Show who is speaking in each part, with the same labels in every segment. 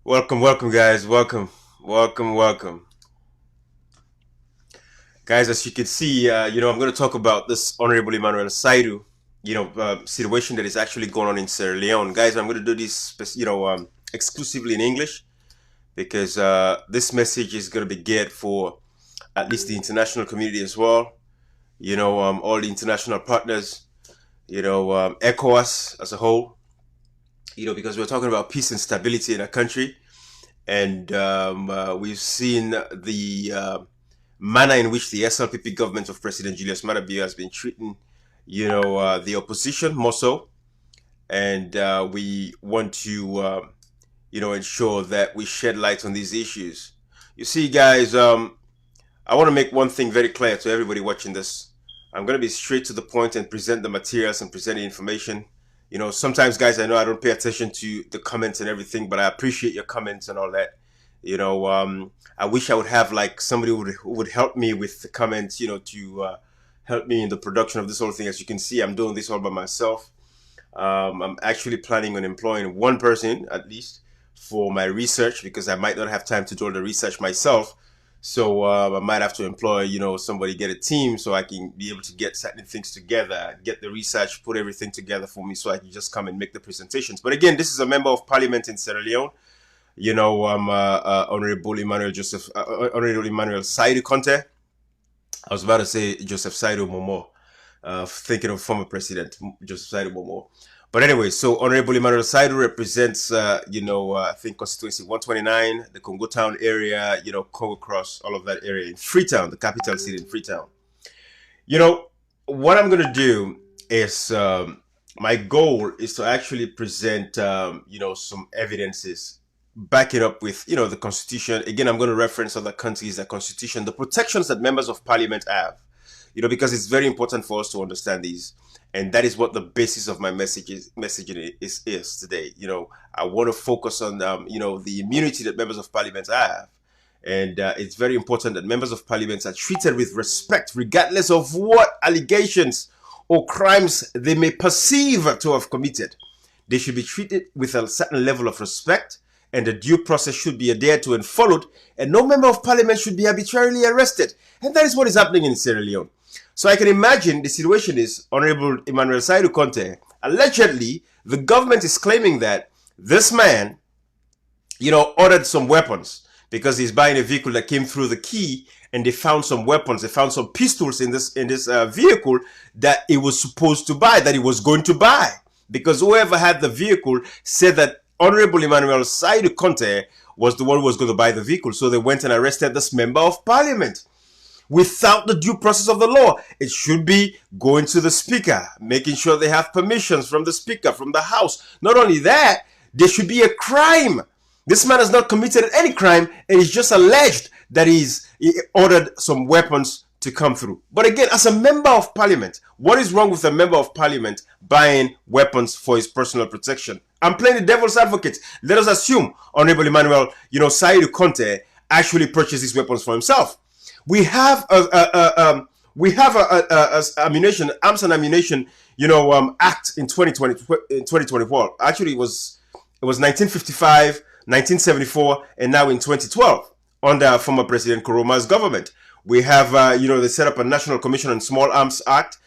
Speaker 1: Welcome, guys. Welcome. Guys, as you can see, I'm going to talk about this Honorable Emmanuel Saidu, situation that is actually going on in Sierra Leone. Guys, I'm going to do this, exclusively in English because this message is going to be geared for at least the international community as well. All the international partners, ECOWAS as a whole, because we're talking about peace and stability in a country. And we've seen the manner in which the SLPP government of President Julius Maada has been treating, the opposition more so. And we want to, ensure that we shed light on these issues. You see, guys, I want to make one thing very clear to everybody watching this. I'm going to be straight to the point and present the materials and present the information. Sometimes, guys, I know I don't pay attention to the comments and everything, but I appreciate your comments and all that. I wish I would have like somebody who would help me with the comments, to help me in the production of this whole thing. As you can see, I'm doing this all by myself. I'm actually planning on employing one person at least for my research because I might not have time to do all the research myself. So I might have to employ, somebody, get a team so I can be able to get certain things together, get the research, put everything together for me so I can just come and make the presentations. But again, this is a member of parliament in Sierra Leone. Honorable Honorable Emmanuel Saidu Conte. I was about to say Joseph Saidu Momo, thinking of former president Joseph Saidu Momo. But anyway, so Honorable Emmanuel Saidu represents, I think constituency 129, the Congo Town area, Congo Cross, all of that area in Freetown, the capital city in Freetown. What I'm going to do is, my goal is to actually present, some evidences, back it up with, the Constitution. Again, I'm going to reference other countries, the Constitution, the protections that members of parliament have, because it's very important for us to understand these. And that is what the basis of my messaging is today. I want to focus on, the immunity that members of parliament have. And it's very important that members of parliament are treated with respect, regardless of what allegations or crimes they may perceive to have committed. They should be treated with a certain level of respect, and the due process should be adhered to and followed, and no member of parliament should be arbitrarily arrested. And that is what is happening in Sierra Leone. So I can imagine the situation is Honorable Emmanuel Saidu Conte. Allegedly, the government is claiming that this man, ordered some weapons because he's buying a vehicle that came through the key, and they found some weapons. They found some pistols in this vehicle that he was supposed to buy, that he was going to buy, because whoever had the vehicle said that Honorable Emmanuel Saidu Conte was the one who was going to buy the vehicle. So they went and arrested this member of parliament without the due process of the law. It should be going to the speaker, making sure they have permissions from the speaker, from the house. Not only that, there should be a crime. This man has not committed any crime, and he's just alleged that he ordered some weapons to come through. But again, as a member of parliament, what is wrong with a member of parliament buying weapons for his personal protection? I'm playing the devil's advocate. Let us assume Honorable Emmanuel, Saidu Conte actually purchased these weapons for himself. We have ammunition, arms and ammunition, act in 2024. Actually, it was 1955, 1974, and now in 2012 under former President Koroma's government. We have, they set up a National Commission on Small Arms Act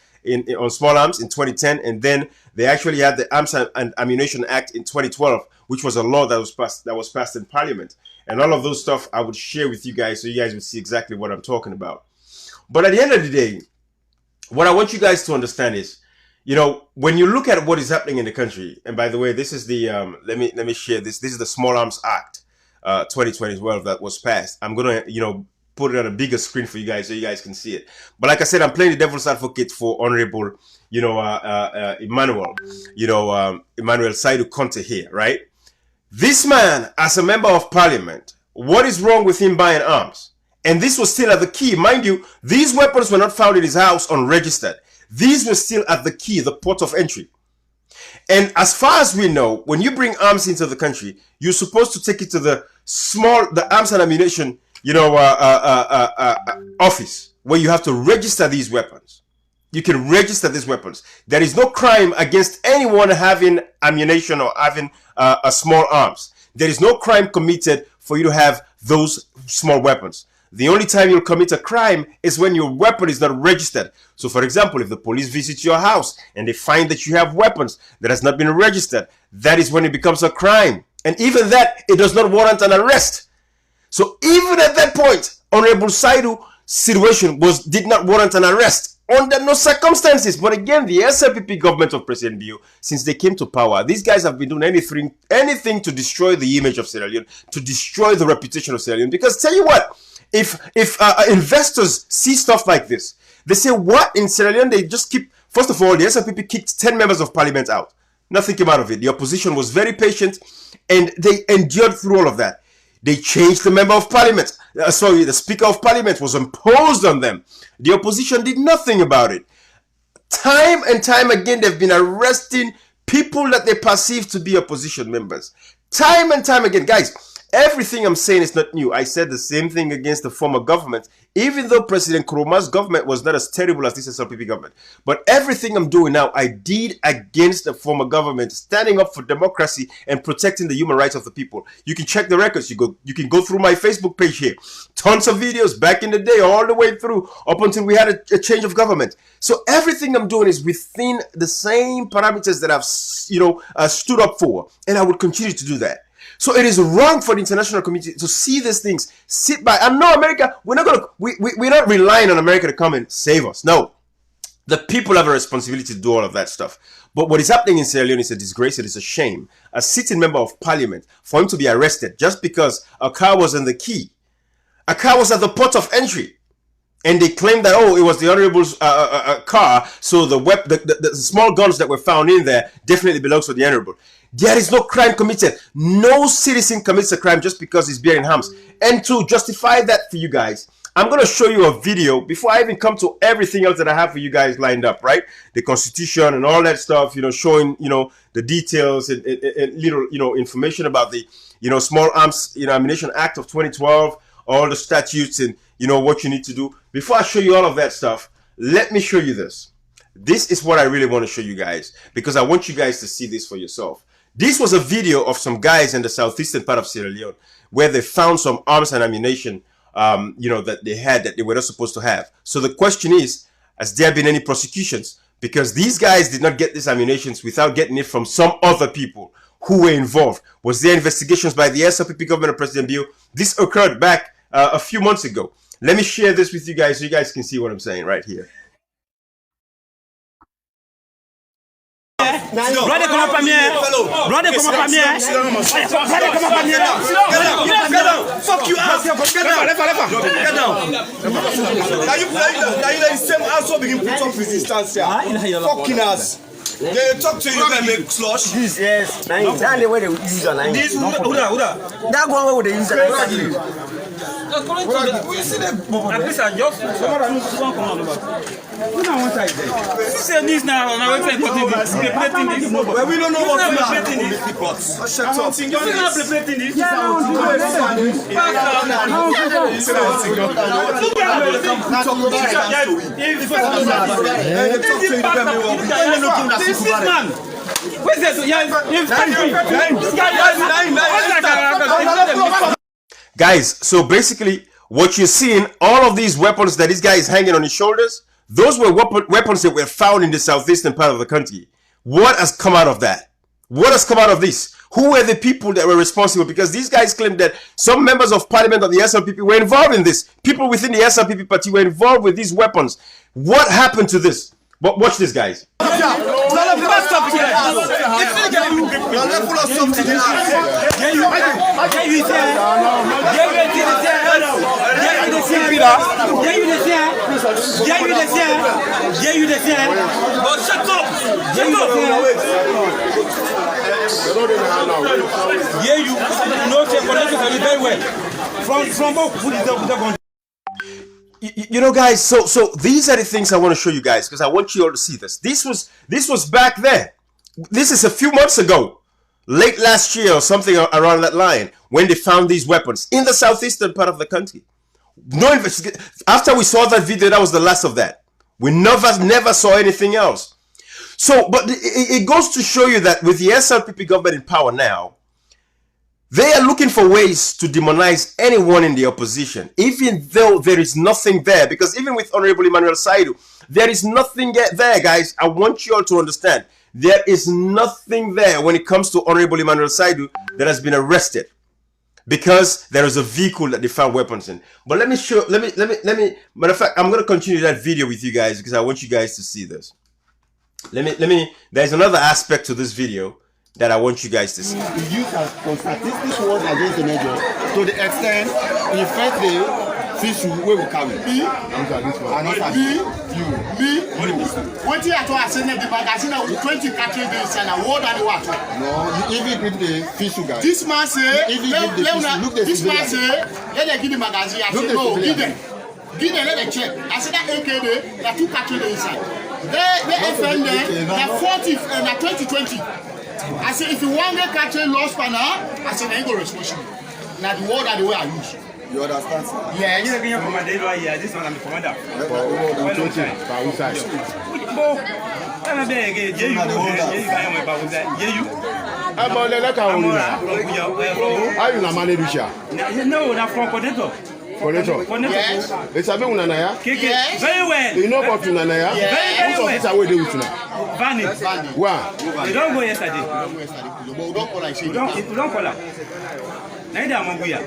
Speaker 1: on small arms in 2010, and then they actually had the Arms and Ammunition Act in 2012, which was a law that was passed in Parliament. And all of those stuff I would share with you guys so you guys would see exactly what I'm talking about. But at the end of the day, what I want you guys to understand is, when you look at what is happening in the country, and by the way, this is the, let me share this. This is the Small Arms Act 2012 that was passed. I'm going to, put it on a bigger screen for you guys so you guys can see it. But like I said, I'm playing the devil's advocate for Honorable, Emmanuel Saidu Conte here, right? This man, as a member of parliament, what is wrong with him buying arms? And this was still at the key. Mind you, these weapons were not found in his house unregistered. These were still at the key, the port of entry. And as far as we know, when you bring arms into the country, you're supposed to take it to the arms and ammunition, office, where you have to register these weapons. You can register these weapons. There is no crime against anyone having ammunition or having a small arms. There is no crime committed for you to have those small weapons. The only time you'll commit a crime is when your weapon is not registered. So, for example, if the police visit your house and they find that you have weapons that has not been registered, that is when it becomes a crime. And even that, it does not warrant an arrest. So even at that point, Honorable Saidu's situation did not warrant an arrest under no circumstances. But again, the SLPP government of President Bio, since they came to power, these guys have been doing anything to destroy the image of Sierra Leone, to destroy the reputation of Sierra Leone. Because tell you what, if investors see stuff like this, they say, what, in Sierra Leone? They just keep, first of all, the SLPP kicked 10 members of parliament out. Nothing came out of it. The opposition was very patient and they endured through all of that. They changed the member of parliament. The speaker of parliament was imposed on them. The opposition did nothing about it. Time and time again, they've been arresting people that they perceive to be opposition members. Time and time again. Guys, everything I'm saying is not new. I said the same thing against the former government, even though President Nkrumah's government was not as terrible as this SLPP government. But everything I'm doing now, I did against the former government, standing up for democracy and protecting the human rights of the people. You can check the records. You can go through my Facebook page here. Tons of videos back in the day, all the way through, up until we had a change of government. So everything I'm doing is within the same parameters that I've stood up for. And I would continue to do that. So it is wrong for the international community to see these things, sit by. And no, America, we're not relying on America to come and save us. No, the people have a responsibility to do all of that stuff. But what is happening in Sierra Leone is a disgrace. It is a shame. A sitting member of parliament, for him to be arrested just because a car was in the key. A car was at the port of entry. And they claimed that, oh, it was the honorable's car, so the small guns that were found in there definitely belongs to the honorable. There is no crime committed. No citizen commits a crime just because he's bearing arms. And to justify that for you guys, I'm going to show you a video before I even come to everything else that I have for you guys lined up, right? The Constitution and all that stuff, showing, the details and little, information about the, Small Arms, Ammunition Act of 2012, all the statutes and, what you need to do. Before I show you all of that stuff, let me show you this. This is what I really want to show you guys, because I want you guys to see this for yourself. This was a video of some guys in the southeastern part of Sierra Leone where they found some arms and ammunition, that they had that they were not supposed to have. So the question is, has there been any prosecutions? Because these guys did not get these ammunitions without getting it from some other people who were involved. Was there investigations by the SLPP government of President Bio? This occurred back a few months ago. Let me share this with you guys so you guys can see what I'm saying right here.
Speaker 2: Brother, come up on me. Brother, come up on me. Brother, come up on me. Get down. Fuck you ass. Get down. Get down. Now you the same ass who begin put up resistance here. Fucking ass. They talk to you can make slush. This yes. Now the way they use it. This who that? That one where they use it. We see them. At least I just. We don't want that. You say this now on our website. But we don't know what we are repeating this. Shut up. You're not repeating this. This is man. Where's this?
Speaker 1: Guys, so basically what you're seeing, all of these weapons that this guy is hanging on his shoulders, those were weapons that were found in the southeastern part of the country. What has come out of that? What has come out of this? Who were the people that were responsible? Because these guys claim that some members of parliament of the SLPP were involved in this. People within the SLPP party were involved with these weapons. What happened to this? But watch this, guys. You know, guys, so these are the things I want to show you guys, because I want you all to see this. This was back then. This is a few months ago, late last year or something around that line, when they found these weapons in the southeastern part of the country. No investigation. After we saw that video, that was the last of that. We never saw anything else. So, but it goes to show you that with the SLPP government in power now, They are looking for ways to demonize anyone in the opposition, even though there is nothing there. Because even with Honorable Emmanuel Saidu, there is nothing there, guys. I want you all to understand. There is nothing there when it comes to Honorable Emmanuel Saidu that has been arrested, because there is a vehicle that they found weapons in. But let me show, let me, matter of fact, I'm going to continue that video with you guys because I want you guys to see this. There's another aspect to this video that I want you guys to see.
Speaker 3: The youth has statistics was against the major to the extent in first day, fish where we carry. Me,
Speaker 2: what you are to us in the magazine of 20 cattle days and a word and what?
Speaker 3: No, even give the fish guy.
Speaker 2: This man say, this man say, let them give the magazine. I say, no, give them. Give them, let them check. I said that AKD, there are 2 cattle inside. They offended, they are 40 and 2020. I say, if you want to catch a loss for now, I say, they ain't going to responsible. Now, the word are the way I use.
Speaker 3: You understand, sir?
Speaker 2: Yeah,
Speaker 4: you're going to command here. This one I'm the commander. No, not from Coneto.
Speaker 3: Yes. It's a bit unanaya.
Speaker 2: Yes.
Speaker 4: Very well.
Speaker 3: You know about unanaya?
Speaker 2: Yes.
Speaker 3: Which officer will do it now?
Speaker 4: Vanny.
Speaker 3: Wow.
Speaker 4: You don't go yesterday.
Speaker 2: You don't call like
Speaker 4: you don't call her. Neither among we are.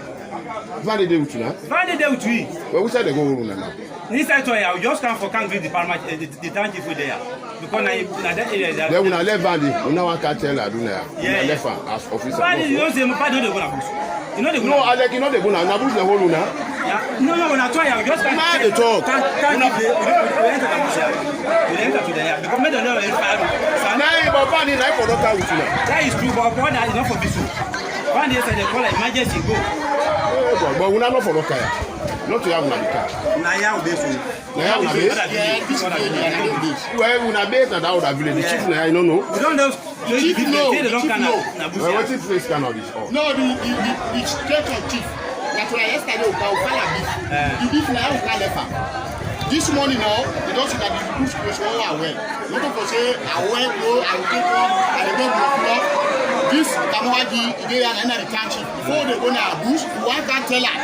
Speaker 3: Vanny de Utuna?
Speaker 4: Vanny de Utui.
Speaker 3: But we said they go now.
Speaker 4: This I told you, I just come for country department, the town chief there. Because I that area.
Speaker 3: They will not let Vanny. We now can't tell her, do now.
Speaker 4: Yeah.
Speaker 3: Left her as officer.
Speaker 4: Vanny, you don't say, my don't go to you know they
Speaker 3: no, I like you know they go now. Nabu's the whole now.
Speaker 4: No, when I told you, I just can't.
Speaker 3: Now they talk.
Speaker 4: Can't enter the bush. You enter to the area. Because me don't know if I.
Speaker 3: Now, but Vanny, I for not with you.
Speaker 4: That is true, but one is not for this. One day they call it emergency go.
Speaker 3: But we are not for local. Not to have a car.
Speaker 4: Naya will be so.
Speaker 3: Naya will be. Well, we are based at our village. The chief, I don't know.
Speaker 4: We don't know.
Speaker 2: Chief, no.
Speaker 3: Well, what is place can of this?
Speaker 2: No, the state of chief. That's why yesterday we got beef. The beef now we can't left. This morning now, they don't see that the bush was all aware. Looking for say, I went low, I will take one, and they don't block. This Kamuaji, they are in the country. Before they go now, bush, one can't tell her.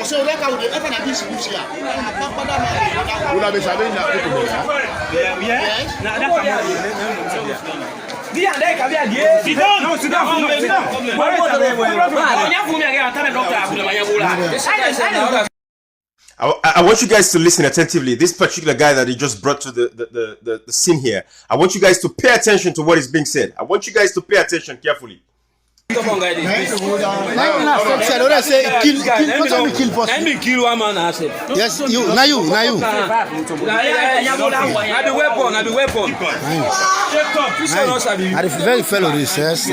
Speaker 2: For so look how they open a bush here.
Speaker 3: Will I be saving that people?
Speaker 2: Yes.
Speaker 4: Now that's
Speaker 1: I want you guys to listen attentively. This particular guy that he just brought to the scene here, I want you guys to pay attention to what is being said. I want you guys to pay attention carefully.
Speaker 5: Yes, you.
Speaker 6: I be weapon.
Speaker 5: I very fellow this, yes.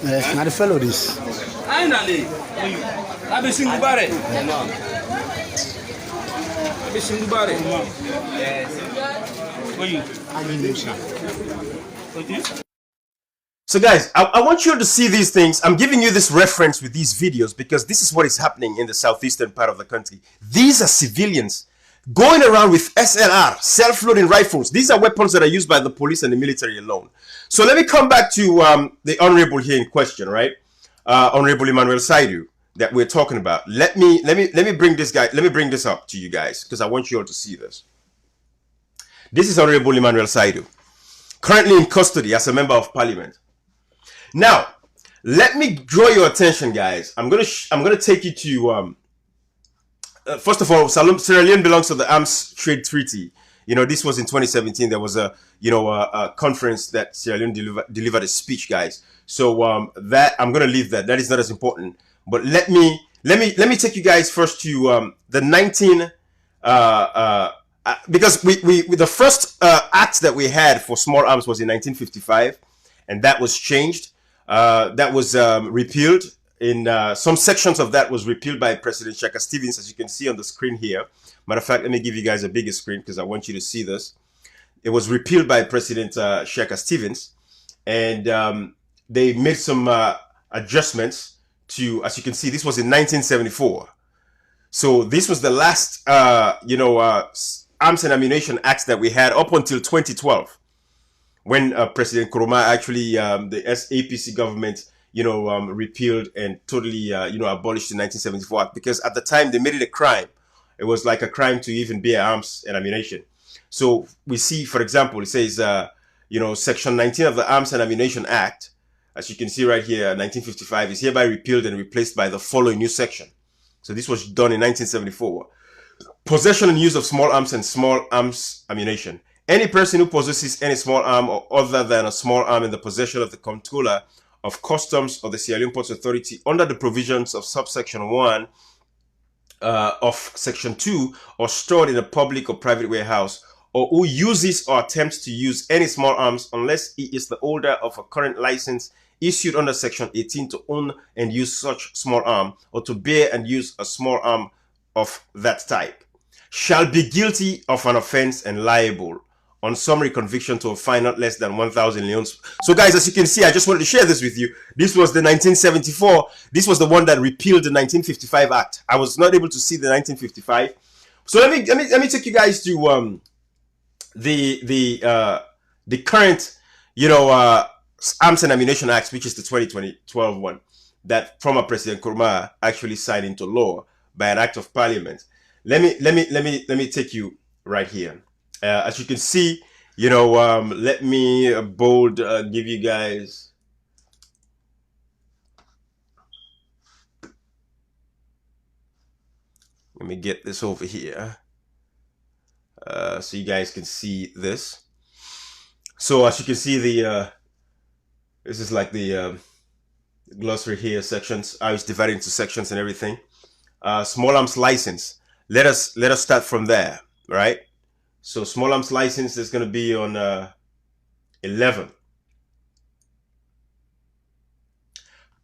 Speaker 5: Yes, not the fellow this.
Speaker 6: I be single bare.
Speaker 1: So guys, I want you to see these things. I'm giving you this reference with these videos because this is what is happening in the southeastern part of the country. These are civilians going around with SLR, self-loading rifles. These are weapons that are used by the police and the military alone. So let me come back to the honorable here in question, right? Honorable Emmanuel Saidu that we're talking about. Let me bring this guy. Let me bring this up to you guys because I want you all to see this. This is Honorable Emmanuel Saidu, currently in custody as a member of parliament. Now, let me draw your attention, guys. I'm gonna take you to first of all, Sierra Leone belongs to the Arms Trade Treaty. You know, this was in 2017. There was a conference that Sierra Leone delivered a speech, guys. So that I'm gonna leave that. That is not as important. But let me take you guys first to the 19 because we the first act that we had for small arms was in 1955, and that was changed. That was repealed. In some sections of that was repealed by President Shaka Stevens, as you can see on the screen here. Matter of fact, let me give you guys a bigger screen because I want you to see this. It was repealed by President Shaka Stevens, and they made some adjustments to, as you can see, this was in 1974. So this was the last, arms and ammunition acts that we had up until 2012, when President Nkrumah actually, the APC government, repealed and totally, abolished the 1974 Act, because at the time they made it a crime. It was like a crime to even bear arms and ammunition. So we see, for example, it says, Section 19 of the Arms and Ammunition Act, as you can see right here, 1955, is hereby repealed and replaced by the following new section. So this was done in 1974. Possession and use of small arms and small arms ammunition. Any person who possesses any small arm or other than a small arm in the possession of the Comptroller of Customs or the Sierra Leone Ports Authority under the provisions of subsection 1 of section 2, or stored in a public or private warehouse, or who uses or attempts to use any small arms unless he is the holder of a current license issued under section 18 to own and use such small arm, or to bear and use a small arm of that type, shall be guilty of an offense and liable on summary conviction to a fine not less than 1,000 leones. So guys, as you can see, I just wanted to share this with you. This was the 1974. This was the one that repealed the 1955 Act. I was not able to see the 1955. So let me take you guys to the current, Arms and Ammunition Act, which is the 2012 one that former President Nkrumah actually signed into law by an act of parliament. Let me take you right here. As you can see, let me give you guys. Let me get this over here so you guys can see this. So as you can see, this is like the glossary here, sections. I was divided into sections and everything. Small arms license. Let us start from there, right? So small arms license is going to be on 11.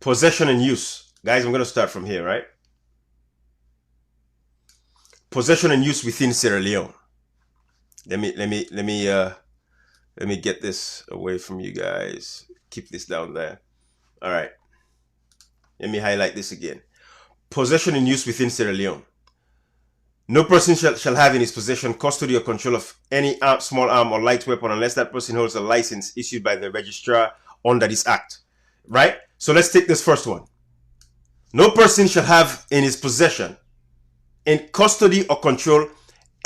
Speaker 1: Possession and use. Guys, I'm going to start from here, right? Possession and use within Sierra Leone. Let me get this away from you guys. Keep this down there. All right. Let me highlight this again. Possession and use within Sierra Leone. No person shall have in his possession custody or control of any small arm or light weapon unless that person holds a license issued by the registrar under this act. Right? So let's take this first one. No person shall have in his possession, in custody or control,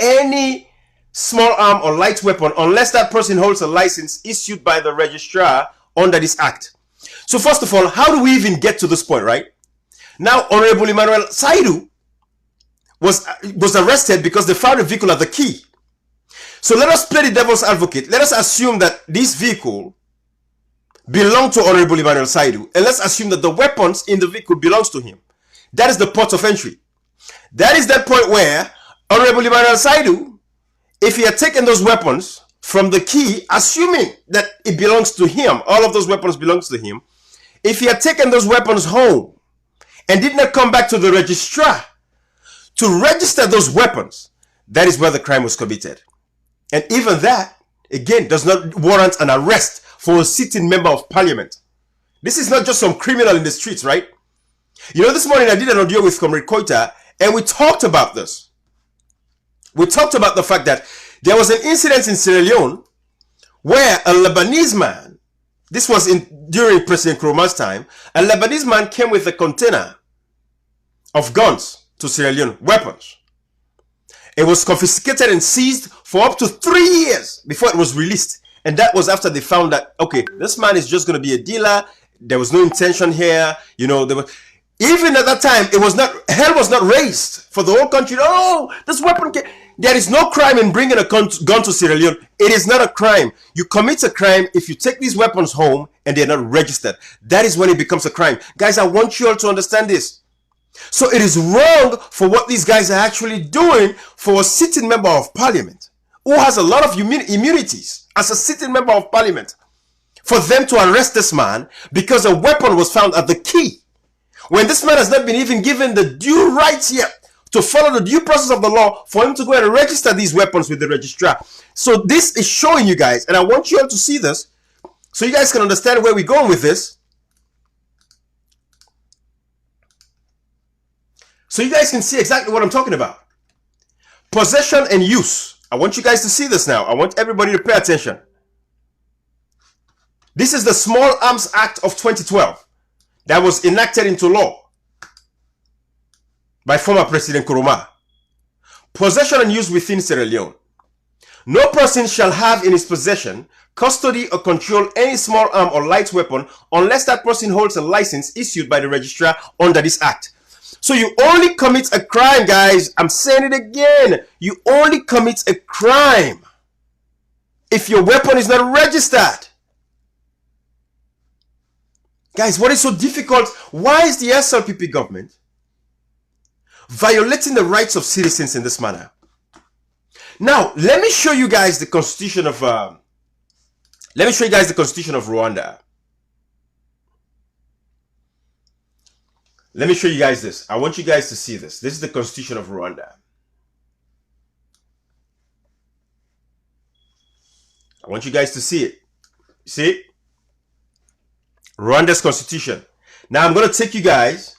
Speaker 1: any small arm or light weapon unless that person holds a license issued by the registrar under this act. So first of all, how do we even get to this point, right? Now, Honorable Emmanuel Saidu was arrested because they found a vehicle at the key. So let us play the devil's advocate. Let us assume that this vehicle belonged to Honorable Emmanuel Saidu, and let's assume that the weapons in the vehicle belongs to him. That is the port of entry. That is that point where Honorable Emmanuel Saidu, if he had taken those weapons from the key, assuming that it belongs to him, all of those weapons belongs to him, if he had taken those weapons home and did not come back to the registrar to register those weapons, that is where the crime was committed. And even that, again, does not warrant an arrest for a sitting member of parliament. This is not just some criminal in the streets, right? This morning I did an audio with Comrade Koita, and we talked about this. We talked about the fact that there was an incident in Sierra Leone where a Lebanese man, this was during President Nkrumah's time, a Lebanese man came with a container of guns to Sierra Leone, weapons. It was confiscated and seized for up to 3 years before it was released. And that was after they found that, okay, this man is just going to be a dealer. There was no intention here. Even at that time, hell was not raised for the whole country. Oh, this weapon, there is no crime in bringing a gun to Sierra Leone. It is not a crime. You commit a crime if you take these weapons home and they're not registered. That is when it becomes a crime. Guys, I want you all to understand this. So it is wrong for what these guys are actually doing for a sitting member of parliament who has a lot of immunities as a sitting member of parliament, for them to arrest this man because a weapon was found at the key, when this man has not been even given the due rights yet to follow the due process of the law for him to go and register these weapons with the registrar. So this is showing you guys, and I want you all to see this so you guys can understand where we're going with this. So you guys can see exactly what I'm talking about. Possession and use I want you guys to see this now. I want everybody to pay attention. This is the Small Arms Act of 2012 that was enacted into law by former President Nkrumah. Possession and use within Sierra Leone. No person shall have in his possession, custody, or control any small arm or light weapon unless that person holds a license issued by the registrar under this act. So you only commit a crime, guys. I'm saying it again. You only commit a crime if your weapon is not registered. Guys, what is so difficult? Why is the SLPP government violating the rights of citizens in this manner? Now, let me show you guys the constitution of Rwanda. Let me show you guys this. I want you guys to see this. This is the constitution of Rwanda. I want you guys to see it. See it? Rwanda's constitution. Now I'm going to take you guys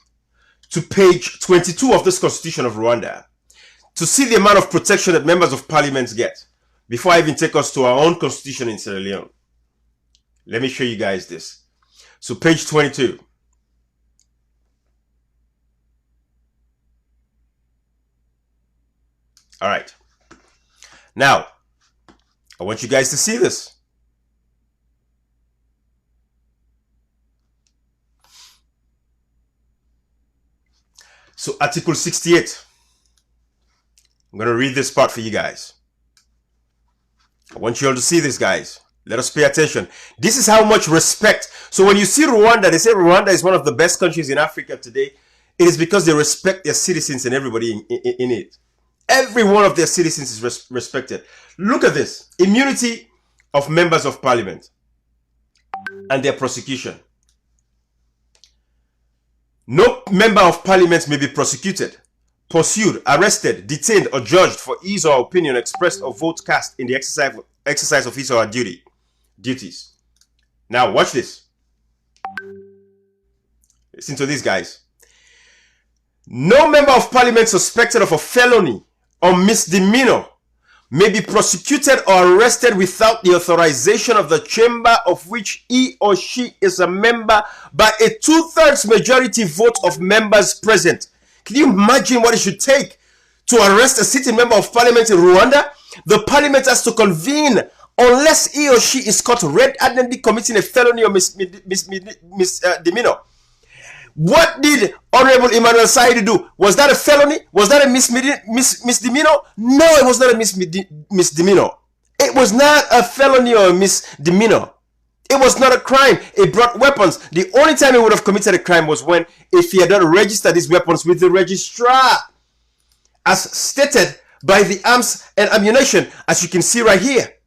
Speaker 1: to page 22 of this constitution of Rwanda to see the amount of protection that members of parliament get before I even take us to our own constitution in Sierra Leone. Let me show you guys this. So page 22. All right. Now, I want you guys to see this. So Article 68. I'm going to read this part for you guys. I want you all to see this, guys. Let us pay attention. This is how much respect. So when you see Rwanda, they say Rwanda is one of the best countries in Africa today. It is because they respect their citizens and everybody in it. Every one of their citizens is respected. Look at this. Immunity of members of parliament and their prosecution. No member of parliament may be prosecuted, pursued, arrested, detained, or judged for his or her opinion expressed or vote cast in the exercise of his or her duties. Now, watch this. Listen to this, guys. No member of parliament suspected of a felony or misdemeanor may be prosecuted or arrested without the authorization of the chamber of which he or she is a member by a 2/3 majority vote of members present. Can you imagine what it should take to arrest a sitting member of parliament in Rwanda? The parliament has to convene unless he or she is caught red-handedly committing a felony or misdemeanor. What did Honorable Emmanuel Saidu do? Was that a felony? Was that a misdemeanor? No, it was not a misdemeanor. It was not a felony or a misdemeanor. It was not a crime. It brought weapons. The only time he would have committed a crime was when if he had not registered his weapons with the registrar, as stated by the Arms and Ammunition, as you can see right here.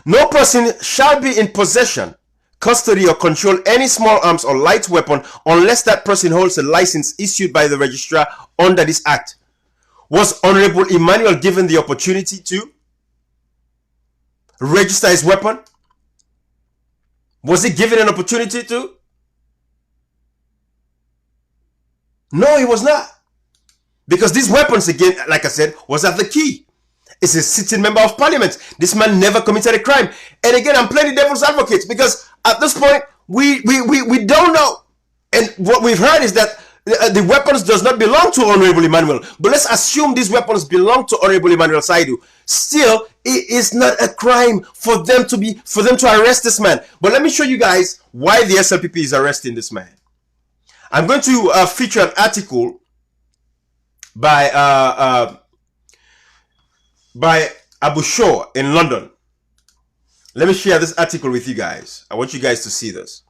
Speaker 1: No person shall be in possession, custody, or control any small arms or light weapon unless that person holds a license issued by the registrar under this act. Was Honorable Emmanuel given the opportunity to register his weapon? Was he given an opportunity to? No, he was not. Because these weapons, again, like I said, was at the key. It's a sitting member of parliament. This man never committed a crime. And again, I'm playing the devil's advocate because at this point, we don't know. And what we've heard is that the weapons does not belong to Honorable Emmanuel. But let's assume these weapons belong to Honorable Emmanuel Saidu. Still, it is not a crime for them to arrest this man. But let me show you guys why the SLPP is arresting this man. I'm going to feature an article by Abu Shaw in London. Let me share this article with you guys. I want you guys to see this.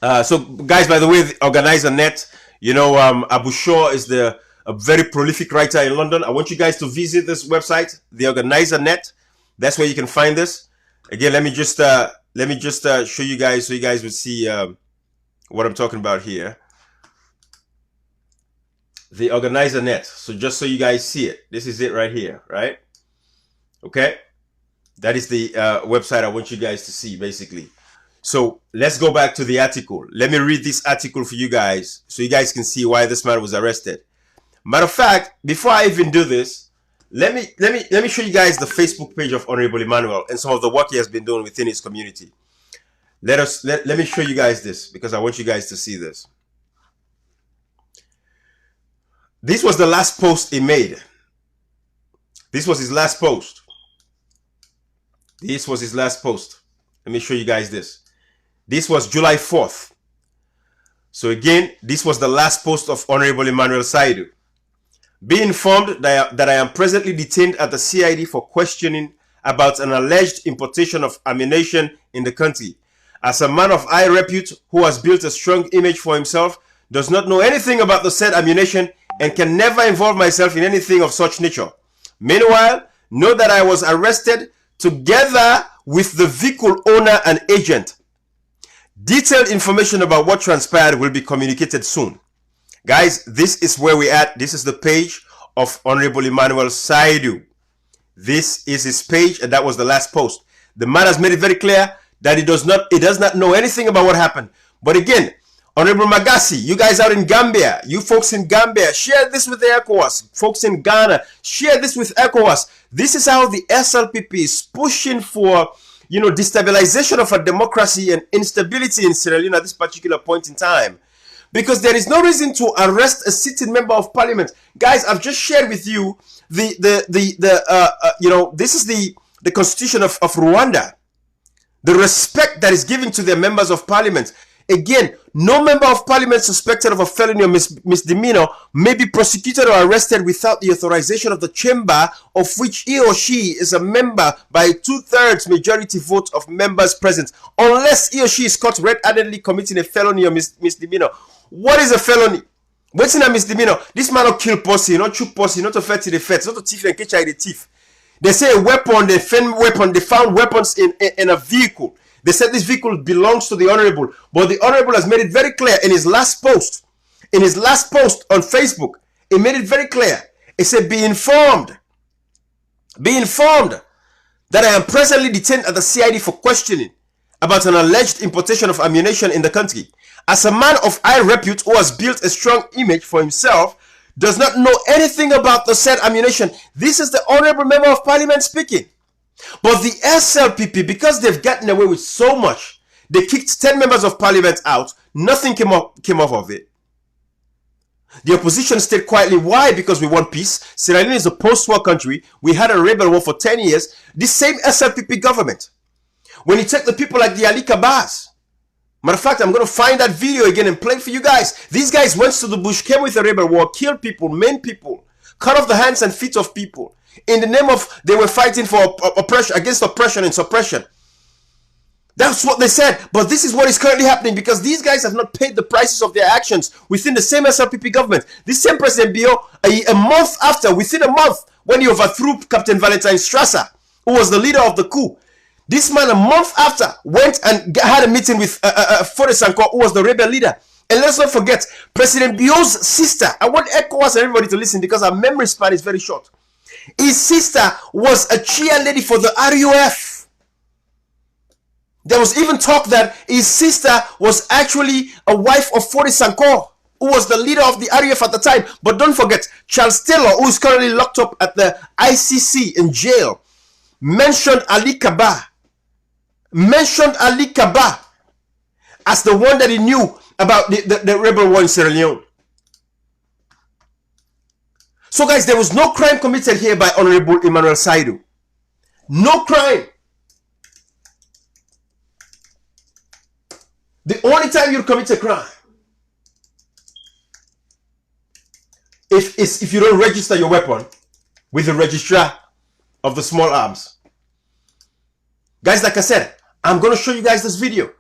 Speaker 1: So guys, by the way, the Organizer Net, you know, Abu Shaw is a very prolific writer in London. I want you guys to visit this website, the Organizer Net. That's where you can find this. Again, let me just show you guys so you guys will see what I'm talking about here. The Organizer Net. So just so you guys see it, this is it right here, right? Okay, that is the website I want you guys to see. Basically, So let's go back to the article. Let me read this article for you guys so you guys can see why this man was arrested. Matter of fact, before I even do this, let me show you guys the Facebook page of Honorable Emmanuel and some of the work he has been doing within his community. Let me show you guys this because I want you guys to see this. This was the last post he made. This was his last post. This was his last post. Let me show you guys this. This was July 4th. So again, this was the last post of Honorable Emmanuel Saidu. Be informed that I am presently detained at the CID for questioning about an alleged importation of ammunition in the country. As a man of high repute who has built a strong image for himself, does not know anything about the said ammunition, and can never involve myself in anything of such nature. Meanwhile, know that I was arrested together with the vehicle owner and agent. Detailed information about what transpired will be communicated soon. Guys, this is where we're at. This is the page of Honorable Emmanuel Saidu. This is his page, and that was the last post. The man has made it very clear that he does not know anything about what happened. But again, Honorable Magasi, you guys out in Gambia, you folks in Gambia, share this with the ECOWAS. Folks in Ghana, share this with ECOWAS. This is how the SLPP is pushing for, destabilization of a democracy and instability in Sierra Leone at this particular point in time. Because there is no reason to arrest a sitting member of parliament. Guys, I've just shared with you this is the constitution of Rwanda. The respect that is given to their members of parliament. Again, no member of parliament suspected of a felony or misdemeanor may be prosecuted or arrested without the authorization of the chamber of which he or she is a member by a 2/3 majority vote of members present, unless he or she is caught red-handedly committing a felony or misdemeanor. What is a felony? What's in a misdemeanor? This man not kill pussy, not shoot pussy, not to fet the feds, not to thief and catch the thief. They say a weapon, they found weapons in a vehicle. They said this vehicle belongs to the Honorable, but the Honorable has made it very clear in his last post. In his last post on Facebook, he made it very clear. He said, be informed that I am presently detained at the CID for questioning about an alleged importation of ammunition in the country. As a man of high repute who has built a strong image for himself, does not know anything about the said ammunition. This is the Honorable Member of Parliament speaking. But the SLPP, because they've gotten away with so much, they kicked 10 members of parliament out. Nothing came off of it. The opposition stayed quietly. Why? Because we want peace. Sierra Leone is a post-war country. We had a rebel war for 10 years. This same SLPP government. When you take the people like the Ali Kabas. Matter of fact, I'm going to find that video again and play it for you guys. These guys went to the bush, came with a rebel war, killed people, maimed people, cut off the hands and feet of people. In the name of, they were fighting for oppression, against oppression and suppression. That's what they said. But this is what is currently happening because these guys have not paid the prices of their actions within the same SLPP government. This same President Bio, a month after, within a month, when he overthrew Captain Valentine Strasser, who was the leader of the coup, this man a month after went and had a meeting with Fode Sanko, who was the rebel leader. And let's not forget, President Bio's sister, I want ECOWAS and everybody to listen because our memory span is very short. His sister was a cheerleader for the RUF. There was even talk that his sister was actually a wife of Fode Sanko, who was the leader of the RUF at the time. But don't forget, Charles Taylor, who is currently locked up at the ICC in jail, mentioned Ali Kaba as the one that he knew about the rebel war in Sierra Leone. So guys, there was no crime committed here by Honorable Emmanuel Saidu. No crime. The only time you commit a crime if you don't register your weapon with the registrar of the small arms. Guys, like I said, I'm going to show you guys this video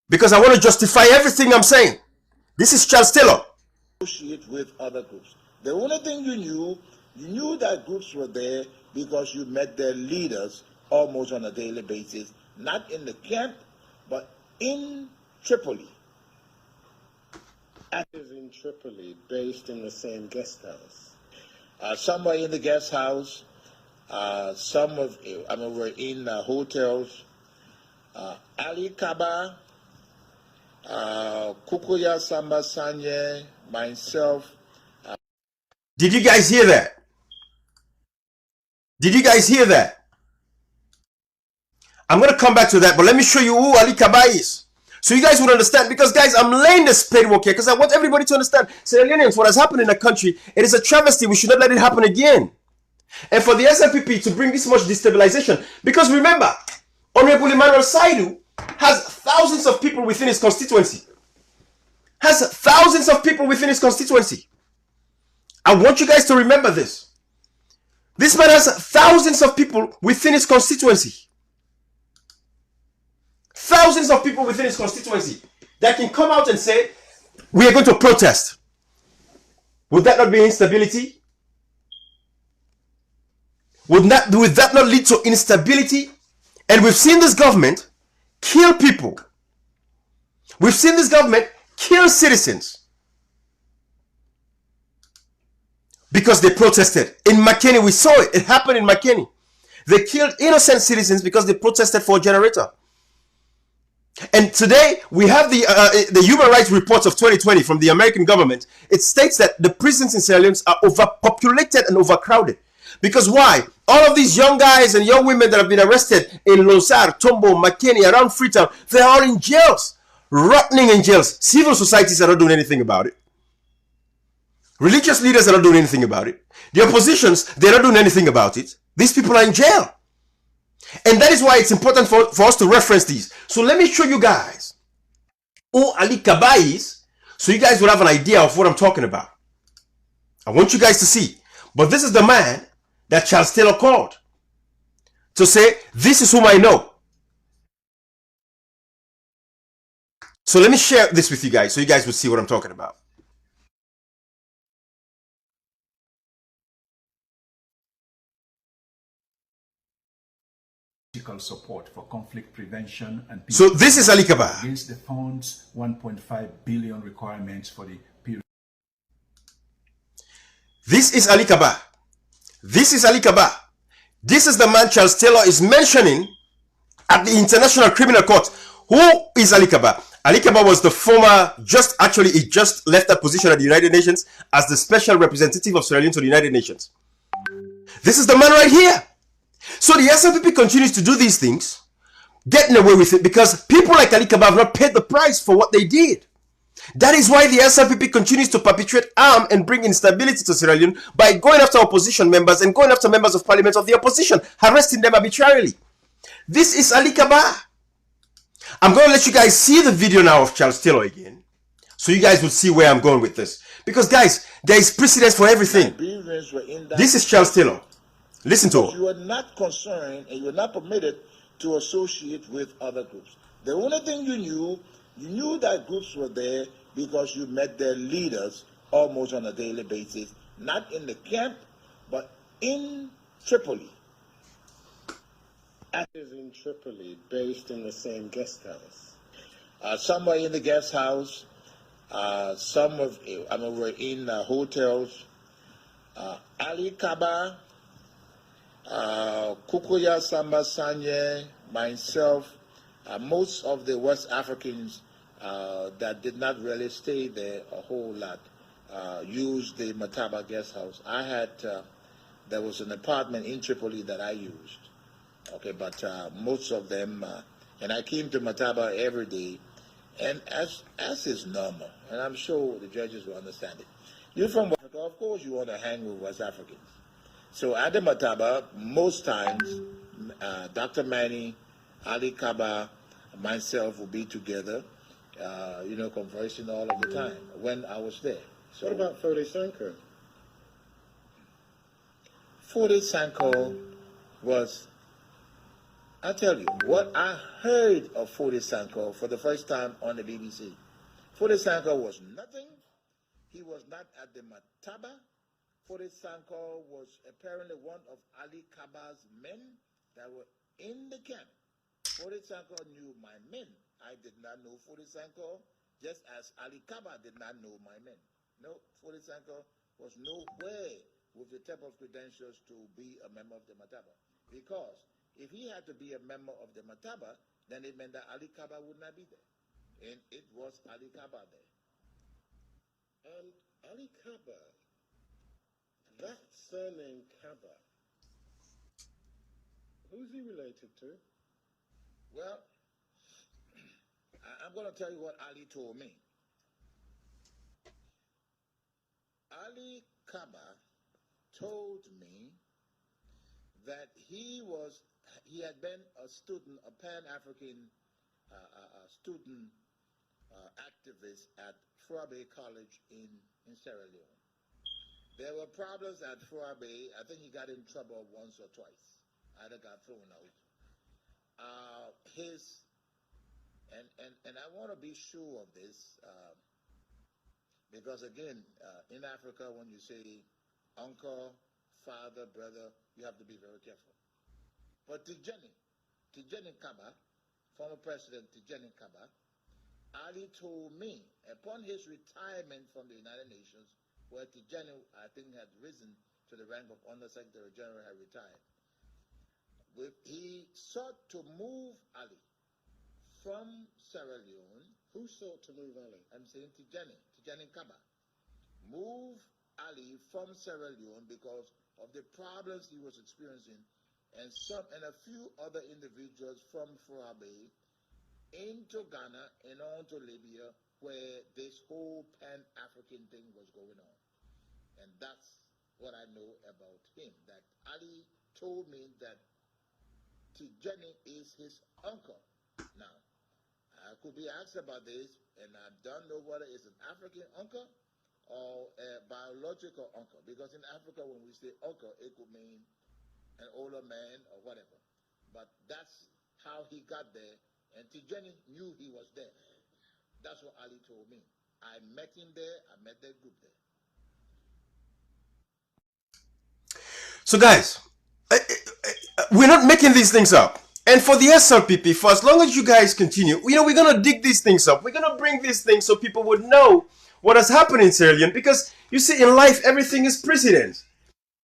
Speaker 1: because I want to justify everything I'm saying. This is Charles Taylor.
Speaker 7: Negotiate with other groups. The only thing you knew that groups were there because you met their leaders almost on a daily basis, not in the camp, but in Tripoli.
Speaker 8: Active in Tripoli, based in the same guest house. Some were in the guest house. Some were in hotels.
Speaker 7: Ali Kaba, Kukuya Samba Sanye, myself.
Speaker 1: Did you guys hear that? Did you guys hear that? I'm going to come back to that, but let me show you who Ali Kaba is. So you guys would understand, because guys, I'm laying the spade work here because I want everybody to understand, Sierra Leoneans, what has happened in the country, it is a travesty. We should not let it happen again. And for the SNPP to bring this much destabilization, because remember, Honorable Emmanuel Saidu has thousands of people within his constituency. I want you guys to remember this. This man has thousands of people within his constituency. Thousands of people within his constituency that can come out and say, we are going to protest. Would that not be instability? Would that not lead to instability? And we've seen this government kill people. We've seen this government kill citizens because they protested. In McKinney, we saw it. It happened in McKinney. They killed innocent citizens because they protested for a generator. And today, we have the human rights reports of 2020 from the American government. It states that the prisons in Sierra Leone are overpopulated and overcrowded. Because why? All of these young guys and young women that have been arrested in Losar, Tombo, McKinney, around Freetown, they're all in jails. Rotting in jails. Civil societies are not doing anything about it. Religious leaders are not doing anything about it. The oppositions, they're not doing anything about it. These people are in jail. And that is why it's important for us to reference these. So let me show you guys who Ali Kaba is, so you guys will have an idea of what I'm talking about. I want you guys to see. But this is the man that Charles Taylor called to say, this is whom I know. So let me share this with you guys so you guys will see what I'm talking about.
Speaker 9: Support for conflict prevention and
Speaker 1: so this is Ali Kaba
Speaker 9: against the fund's 1.5 billion requirements for the period.
Speaker 1: This is Ali Kaba. This is Ali Kaba. This is the man Charles Taylor is mentioning at the International Criminal Court. Who is Ali Kaba? Ali Kaba was the former, he just left that position at the United Nations as the special representative of Sierra Leone to the United Nations. This is the man right here. So the SNPP continues to do these things, getting away with it because people like Ali Kaba have not paid the price for what they did. That is why the SNPP continues to perpetuate harm and bring instability to Sierra Leone by going after opposition members and going after members of parliament of the opposition, arresting them arbitrarily. This is Ali Kaba. I'm going to let you guys see the video now of Charles Taylor again, so you guys will see where I'm going with this. Because guys, there is precedence for everything. This is Charles Taylor. Listen to it.
Speaker 7: You are not concerned and you are not permitted to associate with other groups. The only thing you knew that groups were there because you met their leaders almost on a daily basis, not in the camp, but in Tripoli.
Speaker 8: Is in Tripoli, based in the same guest house. Some were in the guest house. Some were in hotels. Ali Kaba, Kukuya Samba Sanye, myself, most of the West Africans that did not really stay there a whole lot used the Mataba guest house. There was an apartment in Tripoli that I used. Okay, but most of them, and I came to Mataba every day, and as is normal, and I'm sure the judges will understand it. You're from West Africa, of course you want to hang with West Africans. So at the Mataba, most times, Dr. Manny, Ali Kaba, myself will be together, conversing all of the time when I was there. So What about Fode Sanko?
Speaker 7: Fode Sanko was, I tell you, what I heard of Fode Sanko for the first time on the BBC. Fode Sanko was nothing. He was not at the Mataba. Fode Sanko was apparently one of Ali Kaba's men that were in the camp. Fode Sanko knew my men. I did not know Fode Sanko, just as Ali Kaba did not know my men. No, Fode Sanko was nowhere with the type of credentials to be a member of the Mataba. Because if he had to be a member of the Mataba, then it meant that Ali Kaba would not be there. And it was Ali Kaba there. Ali Kaba, that surname Kaba, who's he related to? Well, I'm going to tell you what Ali told me. Ali Kaba told me that he had been a student, a Pan-African student activist at Froabe College in Sierra Leone. There were problems at Froabe. I think he got in trouble once or twice. Either got thrown out. And I want to be sure of this, because again, in Africa, when you say uncle, father, brother, you have to be very careful. But Tijani Kaba, former President Tijani Kaba, Ali told me, upon his retirement from the United Nations, where Tijani, I think, had risen to the rank of Under-Secretary General, had retired, he sought to move Ali from Sierra Leone. Who sought to move Ali? I'm saying Tijani Kaba. Move Ali from Sierra Leone because of the problems he was experiencing, and a few other individuals from Froabe into Ghana and on to Libya, where this whole Pan-African thing was going on. And that's what I know about him, that Ali told me that Tijani is his uncle. Now, I could be asked about this, and I don't know whether it's an African uncle or a biological uncle, because in Africa, when we say uncle, it could mean an older man or whatever. But that's how he got there, and Tijani knew he was there. That's what Ali told me. I met him there, I met that group there.
Speaker 1: So guys, we're not making these things up. And for the SLPP, for as long as you guys continue, we're going to dig these things up. We're going to bring these things so people would know what has happened in Sierra Leone. Because, you see, in life, everything is precedent.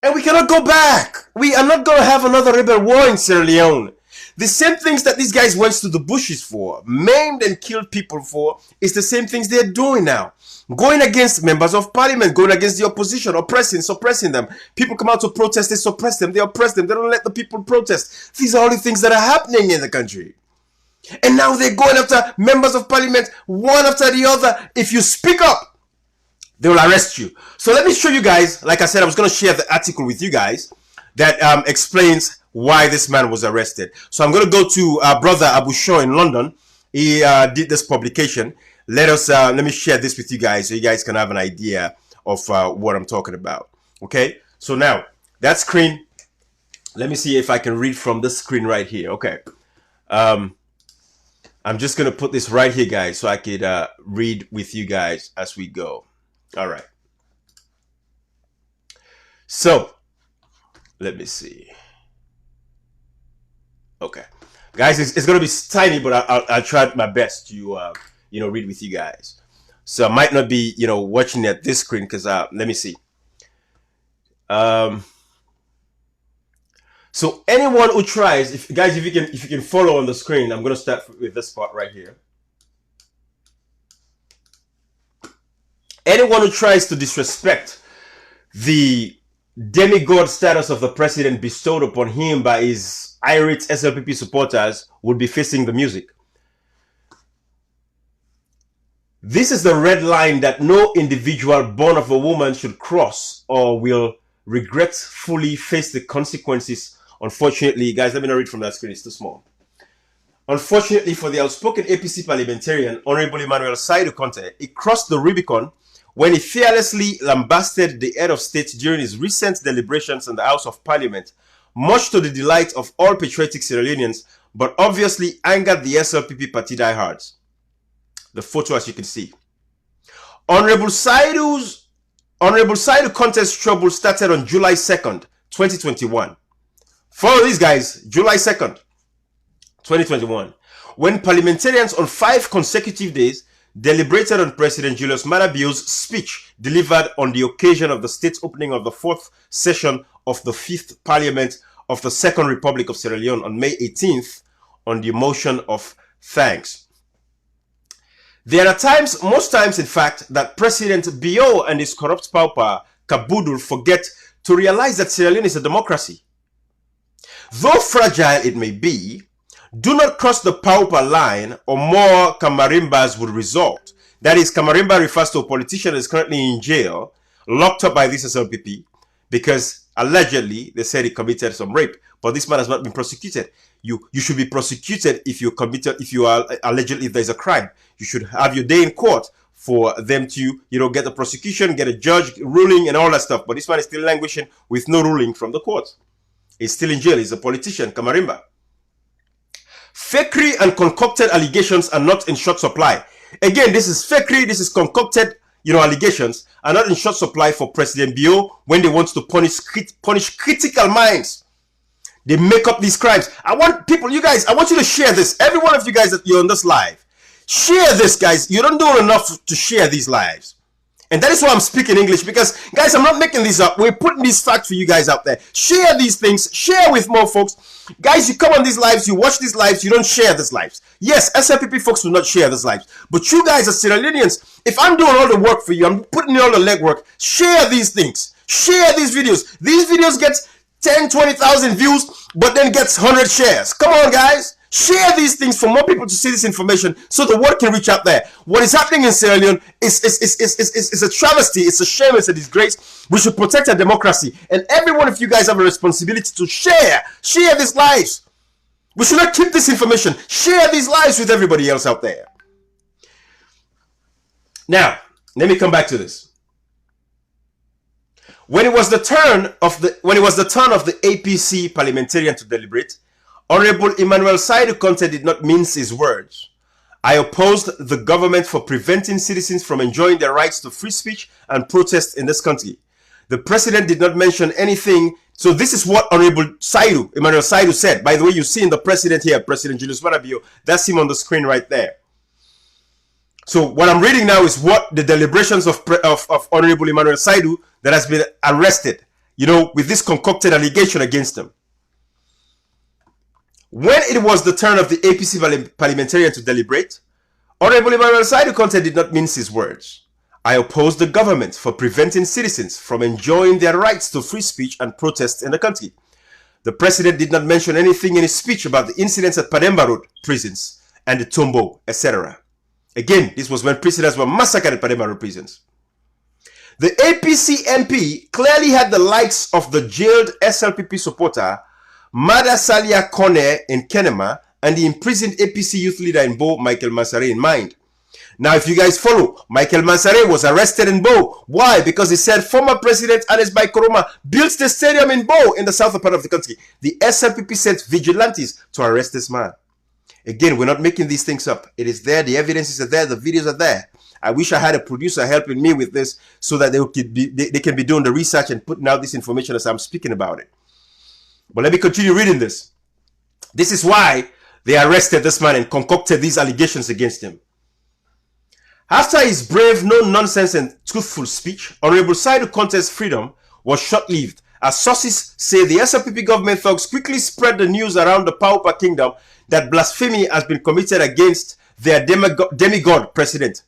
Speaker 1: And we cannot go back. We are not going to have another rebel war in Sierra Leone. The same things that these guys went to the bushes for, maimed and killed people for, is the same things they're doing now. Going against members of parliament, going against the opposition, oppressing, suppressing them. People come out to protest, they suppress them, they oppress them, they don't let the people protest. These are all the things that are happening in the country. And now they're going after members of parliament, one after the other. If you speak up, they will arrest you. So let me show you guys, like I said, I was going to share the article with you guys that explains why this man was arrested. So I'm going to go to brother Abu Shaw in London. He did this publication. Let me share this with you guys so you guys can have an idea of what I'm talking about. Okay, so now that screen, let me see if I can read from this screen right here. Okay, I'm just gonna put this right here, guys, so I could read with you guys as we go. All right, so let me see. Okay, guys, it's gonna be tiny, but I'll try my best to read with you guys. So I might not be watching at this screen because let me see. So anyone who tries, if you can follow on the screen, I'm gonna start with this part right here. Anyone who tries to disrespect the demigod status of the president bestowed upon him by his irate SLPP supporters would be facing the music. This is the red line that no individual born of a woman should cross or will regretfully face the consequences. Unfortunately, guys, let me not read from that screen, it's too small. Unfortunately for the outspoken APC parliamentarian, Honorable Emmanuel Saidu Conte, he crossed the Rubicon when he fearlessly lambasted the head of state during his recent deliberations in the House of Parliament, much to the delight of all patriotic Sierra Leoneans, but obviously angered the SLPP party diehards. The photo, as you can see. Honorable Saidu Conte's trouble started on July 2nd, 2021. Follow these guys, July 2nd, 2021, when parliamentarians on 5 consecutive days deliberated on President Julius Maada Bio's speech delivered on the occasion of the state's opening of the 4th session of the 5th Parliament of the Second Republic of Sierra Leone on May 18th on the motion of thanks. There are times, most times in fact, that President Bio and his corrupt pauper Kabudul forget to realize that Sierra Leone is a democracy. Though fragile it may be, do not cross the pauper line or more Kamarimbas would result. That is, Kamarimba refers to a politician that is currently in jail, locked up by this SLPP, because allegedly they said he committed some rape. But this man has not been prosecuted. You should be prosecuted if you committed, if you are allegedly, if there's a crime. You should have your day in court for them to, get the prosecution, get a judge ruling and all that stuff. But this man is still languishing with no ruling from the court. He's still in jail. He's a politician, Kamarimba. Fakery and concocted allegations are not in short supply. Again, this is fakery, this is concocted, allegations are not in short supply for President Bio when they want to punish critical minds. They make up these crimes. I want people, you guys, I want you to share this. Every one of you guys that you're on this live, share this, guys. You don't do enough to share these lives. And that is why I'm speaking English, because, guys, I'm not making this up. We're putting these facts for you guys out there. Share these things. Share with more folks. Guys, you come on these lives, you watch these lives, you don't share these lives. Yes, SLPP folks will not share these lives. But you guys are Sierra Leoneans. If I'm doing all the work for you, I'm putting in all the legwork, share these things. Share these videos. These videos get 10, 20,000 views, but then gets 100 shares. Come on, guys. Share these things for more people to see this information so the word can reach out there. What is happening in Sierra Leone is a travesty, it's a shame, it's a disgrace. We should protect our democracy. And every one of you guys have a responsibility to share these lives. We should not keep this information. Share these lives with everybody else out there. Now, let me come back to this. When it was the turn of the APC parliamentarian to deliberate, Honorable Emmanuel Saidu Conte did not mince his words. I opposed the government for preventing citizens from enjoying their rights to free speech and protest in this country. The president did not mention anything. So this is what Honorable Emmanuel Saidu said. By the way, you see in the president here, President Julius Maada, that's him on the screen right there. So what I'm reading now is what the deliberations of Honorable Emmanuel Saidu that has been arrested, with this concocted allegation against him. When it was the turn of the APC parliamentarian to deliberate, Honorable Emmanuel Saidu Conte did not mince his words. I opposed the government for preventing citizens from enjoying their rights to free speech and protest in the country. The president did not mention anything in his speech about the incidents at Pademba Road prisons and the Tombo, etc. Again, this was when prisoners were massacred at Pademba Road prisons. The APC MP clearly had the likes of the jailed SLPP supporter Mada Salia Kone in Kenema and the imprisoned APC youth leader in Bo, Michael Mansare, in mind. Now, if you guys follow, Michael Mansare was arrested in Bo. Why? Because he said former President Anes Bai Koroma built the stadium in Bo in the southern part of the country. The SLPP sent vigilantes to arrest this man. Again, we're not making these things up. It is there. The evidences are there. The videos are there. I wish I had a producer helping me with this so that they can be doing the research and putting out this information as I'm speaking about it. But let me continue reading this. This is why they arrested this man and concocted these allegations against him. After his brave, no-nonsense and truthful speech, Honorable Saidu Conte's freedom was short-lived. As sources say, the SLPP government thugs quickly spread the news around the Pauper kingdom that blasphemy has been committed against their demigod president.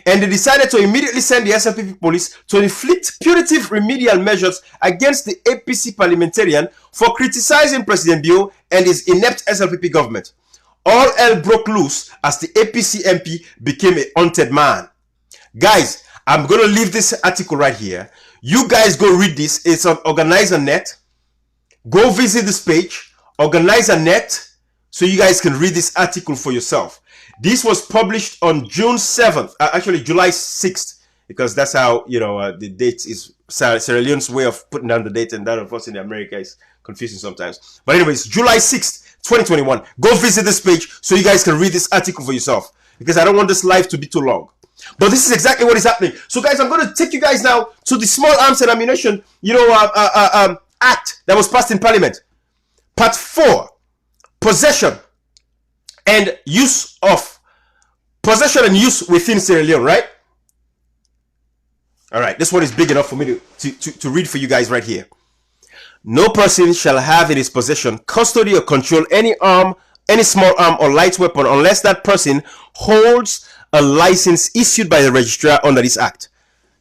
Speaker 1: And they decided to immediately send the SLPP police to inflict punitive remedial measures against the APC parliamentarian for criticizing President Bio and his inept SLPP government. All hell broke loose as the APC MP became a haunted man. Guys, I'm going to leave this article right here. You guys go read this. It's on Organizer.net. Go visit this page, Organizer.net, so you guys can read this article for yourself. This was published on June 7th, actually July 6th, because that's how, the date is Sierra Leone's way of putting down the date, and that, of course, in America is confusing sometimes. But anyways, July 6th, 2021. Go visit this page so you guys can read this article for yourself, because I don't want this live to be too long. But this is exactly what is happening. So, guys, I'm going to take you guys now to the Small Arms and Ammunition, Act that was passed in Parliament. Part 4, Possession and use within Sierra Leone, right? All right, this one is big enough for me to read for you guys right here. No person shall have in his possession, custody, or control any arm, any small arm or light weapon unless that person holds a license issued by the registrar under this act.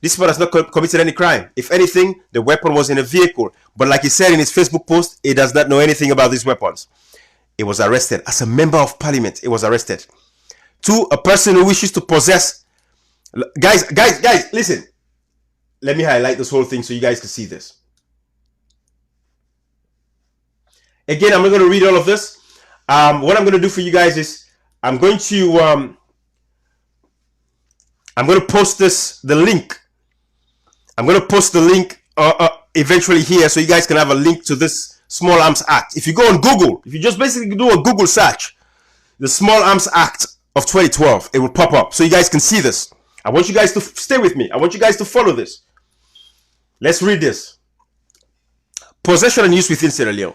Speaker 1: This man has not committed any crime. If anything, the weapon was in a vehicle. But like he said in his Facebook post, he does not know anything about these weapons. He was arrested. As a member of parliament, he was arrested. 2, a person who wishes to possess... Guys, listen. Let me highlight this whole thing so you guys can see this. Again, I'm not going to read all of this. What I'm going to do for you guys is I'm going to post the link. I'm going to post the link eventually here so you guys can have a link to this Small Arms Act. If you go on Google, if you just basically do a Google search, the Small Arms Act of 2012, it will pop up so you guys can see this. I want you guys to stay with me. I want you guys to follow this. Let's read this. Possession and use within Sierra Leone.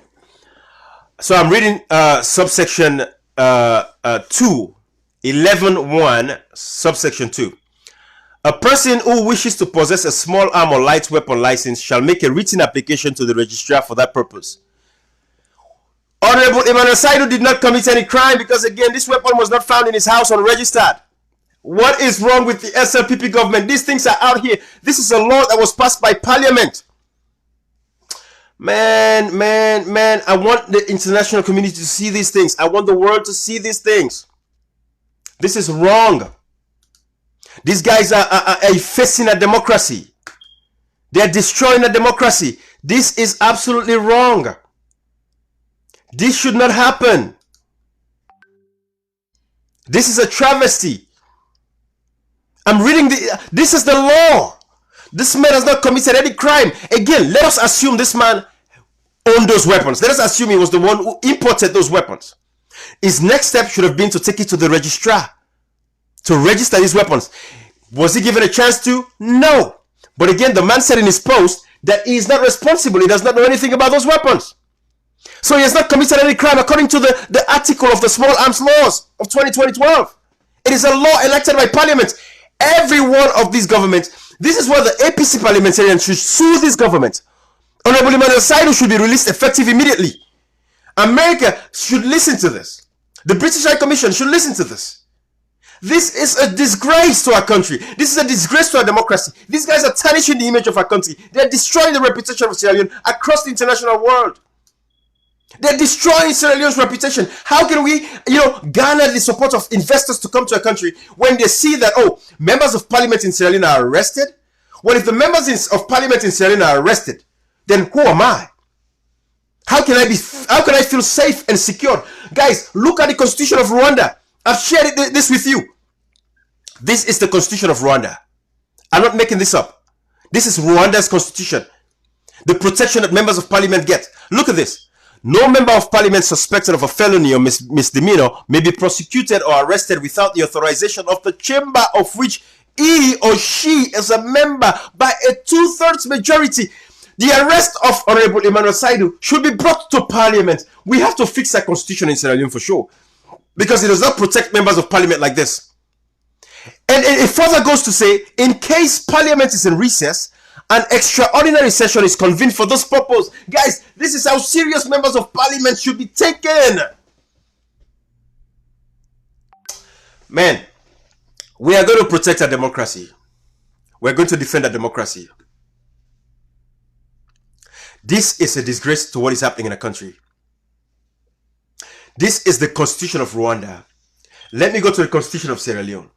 Speaker 1: So I'm reading subsection 2, 11.1, subsection 2. A person who wishes to possess a small arm or light weapon license shall make a written application to the registrar for that purpose. Honorable Emmanuel Saidu did not commit any crime because, again, this weapon was not found in his house unregistered. What is wrong with the SLPP government? These things are out here. This is a law that was passed by parliament. Man, I want the international community to see these things. I want the world to see these things. This is wrong. These guys are facing a democracy. They are destroying a democracy. This is absolutely wrong. This should not happen. This is a travesty. I'm reading this is the law. This man has not committed any crime. Again, let us assume this man owned those weapons. Let us assume he was the one who imported those weapons. His next step should have been to take it to the registrar to register these weapons. Was he given a chance to? No. But again, the man said in his post that he is not responsible. He does not know anything about those weapons. So he has not committed any crime according to the article of the Small Arms Laws of 2012. It is a law elected by parliament. Every one of these governments, this is where the APC parliamentarians should sue this government. Honorable Emmanuel Saidu should be released effective immediately. America should listen to this. The British High Commission should listen to this. This is a disgrace to our country. This is a disgrace to our democracy. These guys are tarnishing the image of our country. They're destroying the reputation of Sierra Leone across the international world. They're destroying Sierra Leone's reputation. How can we, garner the support of investors to come to a country when they see that, members of parliament in Sierra Leone are arrested? Well, if the members of parliament in Sierra Leone are arrested, then who am I? How can I feel safe and secure? Guys, look at the Constitution of Rwanda. I've shared this with you. This is the Constitution of Rwanda. I'm not making this up. This is Rwanda's constitution. The protection that members of parliament get. Look at this. No member of parliament suspected of a felony or misdemeanor may be prosecuted or arrested without the authorization of the chamber of which he or she is a member by a 2/3 majority. The arrest of Honorable Emmanuel Saidu should be brought to parliament. We have to fix our constitution in Sierra Leone for sure, because it does not protect members of parliament like this. And it further goes to say, in case parliament is in recess, an extraordinary session is convened for this purpose. Guys, this is how serious members of parliament should be taken. Man, we are going to protect our democracy. We're going to defend our democracy. This is a disgrace to what is happening in the country. This is the Constitution of Rwanda. Let me go to the Constitution of Sierra Leone,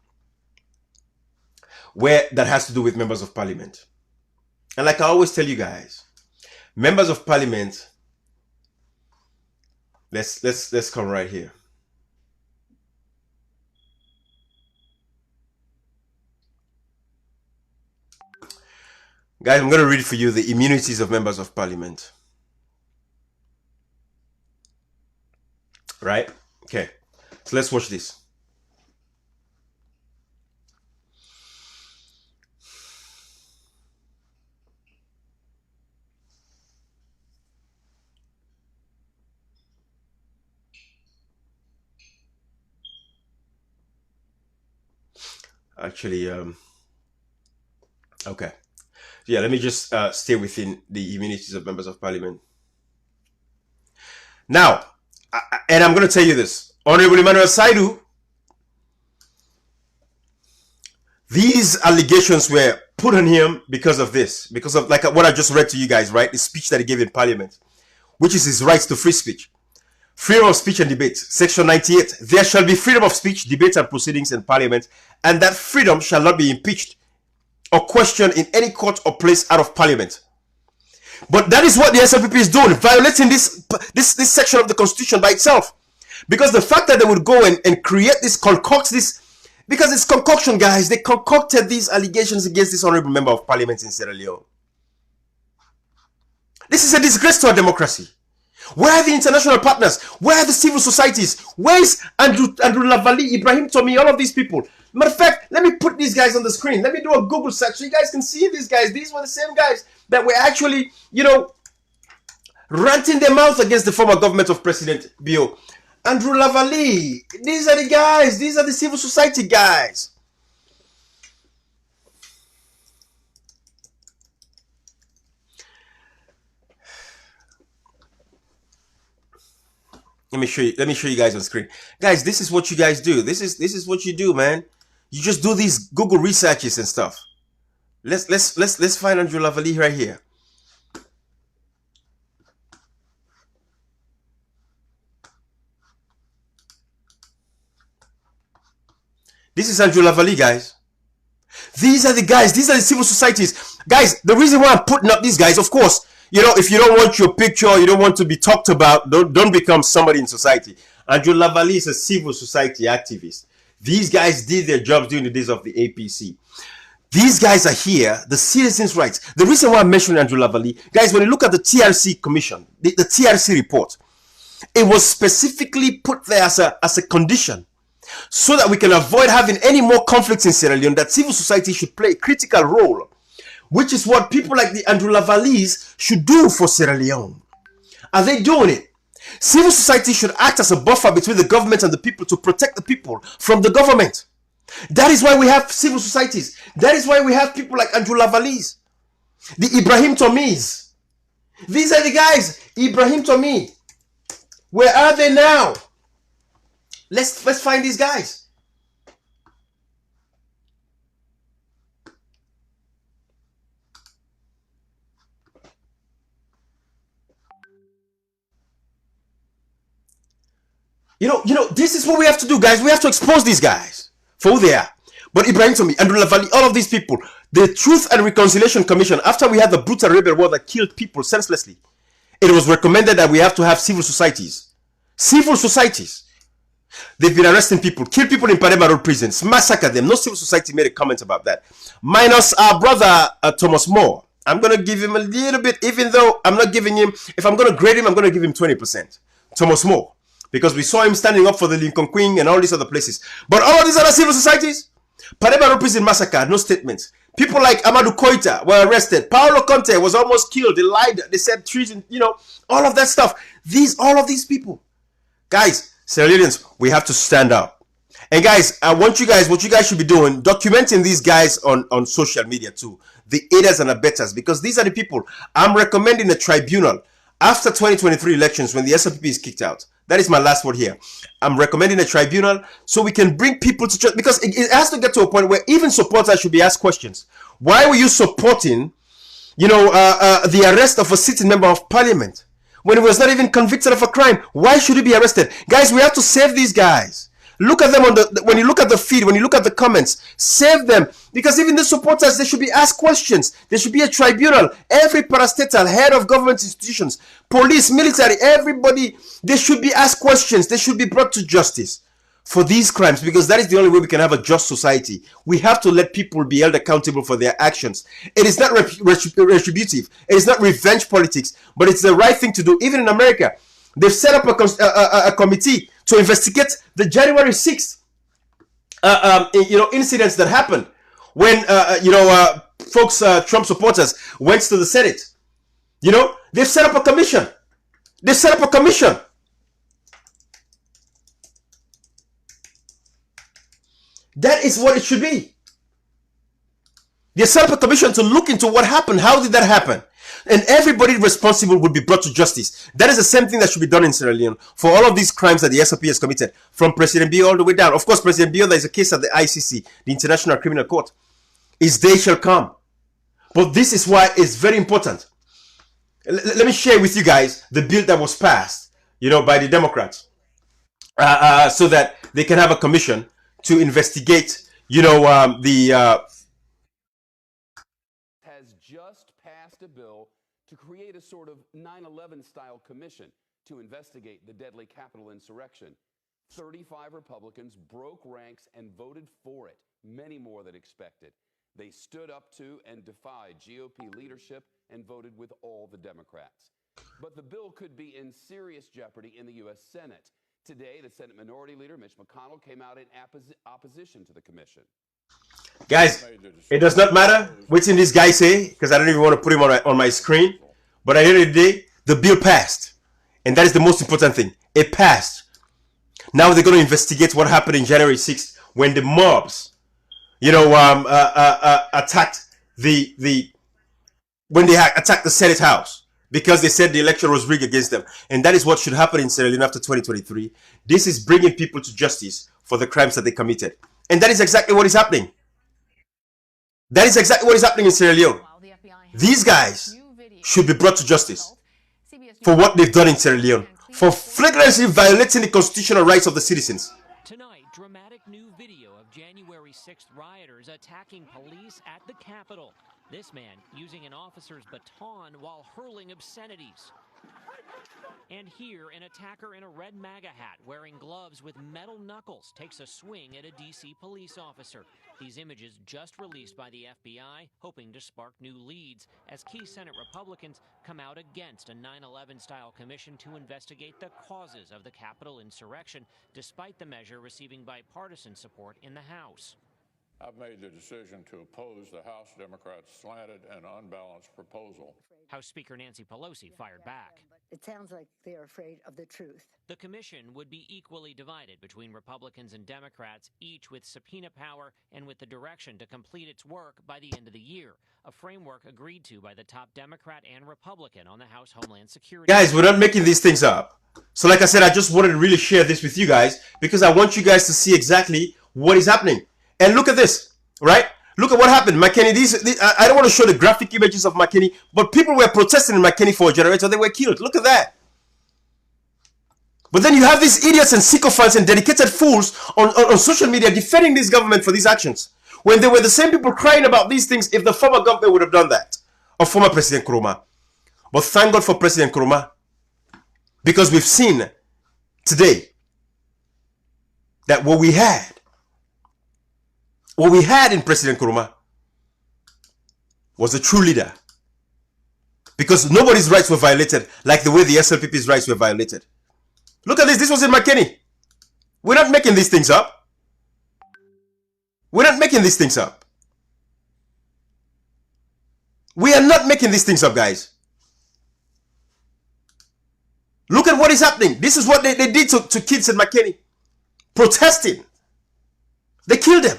Speaker 1: where that has to do with members of parliament. And like I always tell you guys, members of parliament, let's come right here. Guys, I'm going to read for you the immunities of members of parliament. Right? Okay. So let's watch this. Actually, okay. Yeah, let me just stay within the immunities of members of parliament. Now, and I'm going to tell you this. Honorable Emmanuel Saidu, these allegations were put on him because of this, because of like what I just read to you guys, right? The speech that he gave in Parliament, which is his rights to free speech. Freedom of speech and debate. Section 98. There shall be freedom of speech, debate, and proceedings in Parliament, and that freedom shall not be impeached or questioned in any court or place out of Parliament. But that is what the SLPP is doing, violating this section of the Constitution by itself. Because the fact that they would go and create this, concoct this, because it's concoction, guys. They concocted these allegations against this honorable member of Parliament in Sierra Leone. This is a disgrace to our democracy. Where are the international partners? Where are the civil societies? Where is Andrew Lavali, Ibrahim Tomi, all of these people? Matter of fact, let me put these guys on the screen. Let me do a Google search so you guys can see these guys. These were the same guys that were actually, you know, ranting their mouth against the former government of President Bio. Andrew Lavali, these are the guys. These are the civil society guys. Let me show you guys on screen. Guys, this is what you guys do. This is what you do, man. You just do these Google researches and stuff. Let's find Andrew Lavali right here. This is Andrew Lavali, guys. These are the guys. These are the civil societies. Guys, the reason why I'm putting up these guys, of course, you know, if you don't want your picture, you don't want to be talked about, don't become somebody in society. Andrew Lavali is a civil society activist. These guys did their jobs during the days of the APC. These guys are here, the citizens' rights. The reason why I'm mentioning Andrew Lavali, guys, when you look at the TRC commission, the TRC report, it was specifically put there as a condition so that we can avoid having any more conflicts in Sierra Leone, that civil society should play a critical role, which is what people like the Andrew Lavalis should do for Sierra Leone. Are they doing it? Civil society should act as a buffer between the government and the people to protect the people from the government. That is why we have civil societies. That is why we have people like Andrew Lavalis, the Ibrahim Tomis. These are the guys. Ibrahim Tomi. Where are they now? Let's find these guys. You know, this is what we have to do, guys. We have to expose these guys for who they are. But Ibrahim Tomi, Andrew Lavali, all of these people, the Truth and Reconciliation Commission, after we had the brutal rebel war that killed people senselessly, it was recommended that we have to have civil societies. Civil societies. They've been arresting people, killed people in Padema Road prisons, massacred them. No civil society made a comment about that. Minus our brother, Thomas Moore. I'm going to give him a little bit, even though I'm not giving him, if I'm going to grade him, I'm going to give him 20%. Thomas Moore. Because we saw him standing up for the Lincoln Queen and all these other places. But all of these other civil societies, Padema Road prison massacre, no statements. People like Amadou Koita were arrested. Paolo Conte was almost killed. They lied. They said treason, you know, all of that stuff. All of these people. Guys, Sierra Leoneans, we have to stand up. And guys, I want you guys, what you guys should be doing, documenting these guys on social media too. The aiders and abettors, because these are the people. I'm recommending a tribunal after 2023 elections when the SLPP is kicked out. That is my last word here. I'm recommending a tribunal so we can bring people to church, because it has to get to a point where even supporters should be asked questions. Why were you supporting, you know, the arrest of a sitting member of parliament when he was not even convicted of a crime? Why should he be arrested? Guys, we have to save these guys. Look at them when you look at the feed, when you look at the comments, save them. Because even the supporters, they should be asked questions. There should be a tribunal. Every parastatal, head of government institutions, police, military, everybody, they should be asked questions. They should be brought to justice for these crimes, because that is the only way we can have a just society. We have to let people be held accountable for their actions. It is not retributive. It is not revenge politics, but it's the right thing to do. Even in America, they've set up a committee to investigate the January 6th, incidents that happened when, folks, Trump supporters went to the Senate. You know, they've set up a commission. They set up a commission. That is what it should be. They set up a commission to look into what happened. How did that happen? And everybody responsible will be brought to justice. That is the same thing that should be done in Sierra Leone for all of these crimes that the SLP has committed, from President Biya all the way down. Of course, President Biya, there is a case at the ICC, the International Criminal Court. His day shall come. But this is why it's very important. Let me share with you guys the bill that was passed, by the Democrats, so that they can have a commission to investigate,
Speaker 10: has just passed a bill to create a sort of 9/11 style commission to investigate the deadly Capitol insurrection. 35 Republicans broke ranks and voted for it, many more than expected. They stood up to and defied GOP leadership and voted with all the Democrats. But the bill could be in serious jeopardy in the U.S. Senate. Today, the Senate Minority Leader, Mitch McConnell, came out in opposition to the commission.
Speaker 1: Guys, it does not matter what's in this guy say, because I don't even want to put him on my screen. But at the end of the day, the bill passed. And that is the most important thing. It passed. Now they're going to investigate what happened in January 6th when the mobs, attacked when they attacked the Senate House because they said the election was rigged against them. And that is what should happen in Sierra Leone after 2023. This is bringing people to justice for the crimes that they committed. And that is exactly what is happening. That is exactly what is happening in Sierra Leone. These guys should be brought to justice for what they've done in Sierra Leone, for flagrantly violating the constitutional rights of the citizens.
Speaker 11: Tonight, dramatic new video of January 6th rioters attacking police at the Capitol. This man using an officer's baton while hurling obscenities. And here, an attacker in a red MAGA hat wearing gloves with metal knuckles takes a swing at a D.C. police officer. These images just released by the FBI, hoping to spark new leads as key Senate Republicans come out against a 9/11-style commission to investigate the causes of the Capitol insurrection, despite the measure receiving bipartisan support in the House.
Speaker 12: I've made the decision to oppose the House Democrats' slanted and unbalanced proposal.
Speaker 11: House Speaker Nancy Pelosi fired back.
Speaker 13: It sounds like they're afraid of the truth.
Speaker 11: The commission would be equally divided between Republicans and Democrats, each with subpoena power and with the direction to complete its work by the end of the year, a framework agreed to by the top Democrat and Republican on the House Homeland Security.
Speaker 1: Guys, we're not making these things up. So like I said, I just wanted to really share this with you guys because I want you guys to see exactly what is happening. And look at this, right? Look at what happened. McKinney, I don't want to show the graphic images of McKinney, but people were protesting in McKinney for a generator. They were killed. Look at that. But then you have these idiots and sycophants and dedicated fools on social media defending this government for these actions, when they were the same people crying about these things if the former government would have done that, or former President Nkrumah. But thank God for President Nkrumah, because we've seen today that what we had in President Nkrumah was a true leader. Because nobody's rights were violated like the way the SLPP's rights were violated. Look at this. This was in McKinney. We're not making these things up. We're not making these things up. We are not making these things up, guys. Look at what is happening. This is what they did to kids in McKinney. Protesting. They killed them.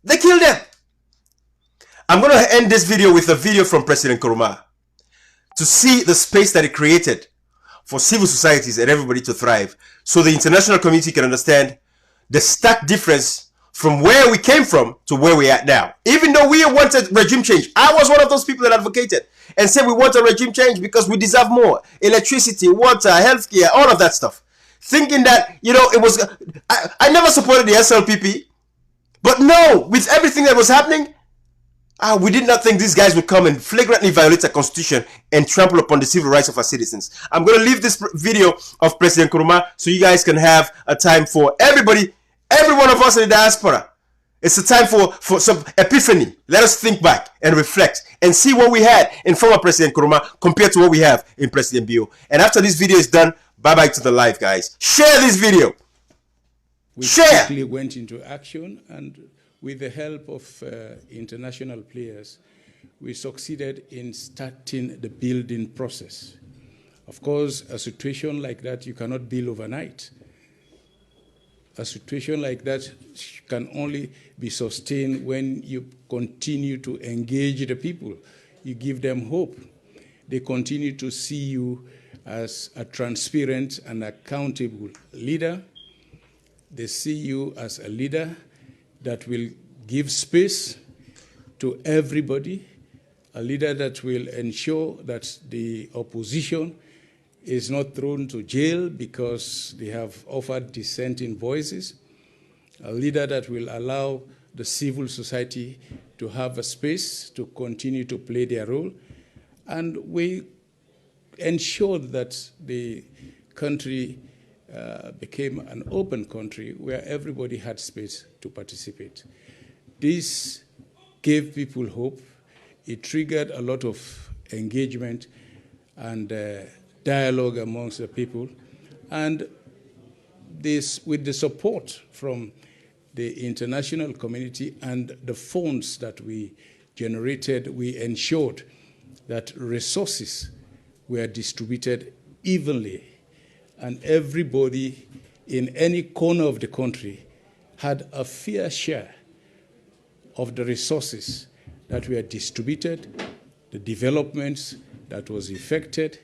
Speaker 1: They killed them. I'm going to end this video with a video from President Nkrumah to see the space that it created for civil societies and everybody to thrive, so the international community can understand the stark difference from where we came from to where we're at now. Even though we wanted regime change, I was one of those people that advocated and said we want a regime change because we deserve more. Electricity, water, healthcare, all of that stuff. Thinking that, it was... I never supported the SLPP. But no, with everything that was happening, we did not think these guys would come and flagrantly violate the constitution and trample upon the civil rights of our citizens. I'm going to leave this video of President Nkrumah so you guys can have a time for everybody, every one of us in the diaspora. It's a time for some epiphany. Let us think back and reflect and see what we had in former President Nkrumah compared to what we have in President Biya. And after this video is done, bye-bye to the live, guys. Share this video.
Speaker 14: We quickly went into action, and with the help of international players, we succeeded in starting the building process. Of course, a situation like that you cannot build overnight. a situation like that can only be sustained when you continue to engage the people. You give them hope. They continue to see you as a transparent and accountable leader. They see you as a leader that will give space to everybody, a leader that will ensure that the opposition is not thrown to jail because they have offered dissenting voices, a leader that will allow the civil society to have a space to continue to play their role. And we ensured that the country became an open country where everybody had space to participate. This gave people hope. It triggered a lot of engagement and dialogue amongst the people. And this, with the support from the international community and the funds that we generated, we ensured that resources were distributed evenly, and everybody in any corner of the country had a fair share of the resources that were distributed, the developments that was effected,